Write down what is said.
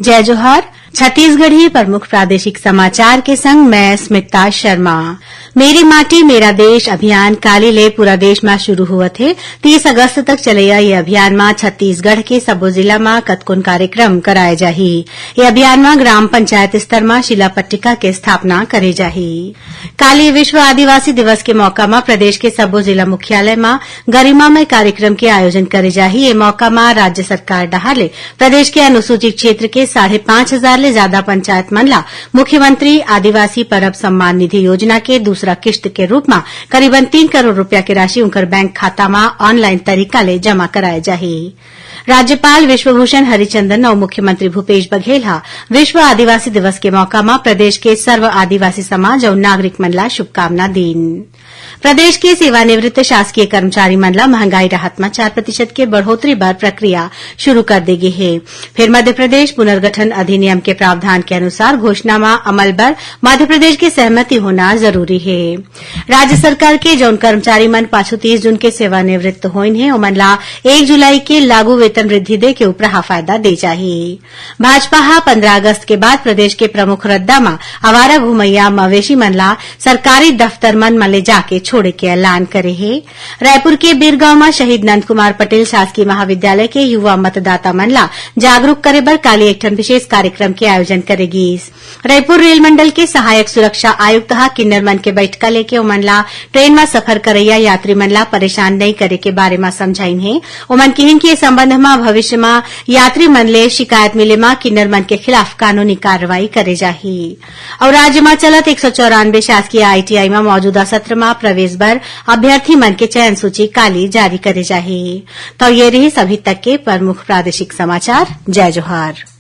जय जोहार। छत्तीसगढ़ी प्रमुख प्रादेशिक समाचार के संग मैं स्मिता शर्मा। मेरी माटी मेरा देश अभियान काली ले पूरा देश में शुरू हुआ थे। 30 अगस्त तक चलैया ये अभियान में छत्तीसगढ़ के सबो जिला में कतकोन कार्यक्रम कराए जाही। ये अभियान में ग्राम पंचायत स्तर में शिला पट्टिका के स्थापना करे जाही। काली विश्व आदिवासी दिवस के मौका में प्रदेश के सबो जिला मुख्यालय में गरिमामय कार्यक्रम के आयोजन करे जाही। ये मौका में राज्य सरकार डहार प्रदेश के अनुसूचित क्षेत्र के 5,500 ले ज्यादा पंचायत मन ला मुख्यमंत्री आदिवासी परब सम्मान निधि योजना के दूसरा किश्त के रूप में करीबन 3 करोड़ रुपया की राशि उनकर बैंक खाता में ऑनलाइन तरीका ले जमा कराए जाही। राज्यपाल विश्वभूषण हरिचंदन और मुख्यमंत्री भूपेश बघेल विश्व आदिवासी दिवस के मौका में प्रदेश के सर्व आदिवासी समाज और नागरिक मन ला शुभकामना दीन। प्रदेश के सेवानिवृत्त शासकीय कर्मचारी मन ला महंगाई राहत में 4% के बढ़ोतरी बर प्रक्रिया शुरू कर दी गई है। फिर मध्य प्रदेश पुनर्गठन अधिनियम के प्रावधान के अनुसार घोषणा में अमल बर मध्य प्रदेश की सहमति होना जरूरी है। राज्य सरकार के जौन कर्मचारी मन 30 जून के सेवानिवृत्त होइन है ओमन ला 1 जुलाई के लागू वेतन वृद्धि दे के उपरा फायदा दे जाही। भाजपा 15 अगस्त के बाद प्रदेश के प्रमुख रद्दा में आवारा घुमैया मवेशी मन ला सरकारी दफ्तर मन ले जाके छोड़े के ऐलान करे है। रायपुर के बीरगांव में शहीद नंद कुमार पटेल शासकीय महाविद्यालय के युवा मतदाता मन ला जागरूक करे बर काली एक ठन विशेष कार्यक्रम के आयोजन करेगी। रायपुर रेल मंडल के सहायक सुरक्षा आयुक्त किन्नर मन के बैठका लेके ओमन ला ट्रेन में सफर करैया यात्री मन ला परेशान नहीं करे के बारे में समझाइन है। ओमन कहिन कि संबंध में भविष्य में यात्री मन ले शिकायत मिले में किन्नर मन के खिलाफ कानूनी कार्रवाई करे जाही। और राज्य में चलत 194 शासकीय ITI में मौजूदा सत्र में प्रवेश बर अभ्यर्थी मन के चयन सूची काली जारी करे जाही। तो ये रही सभी तक के प्रमुख प्रादेशिक समाचार। जय जोहार।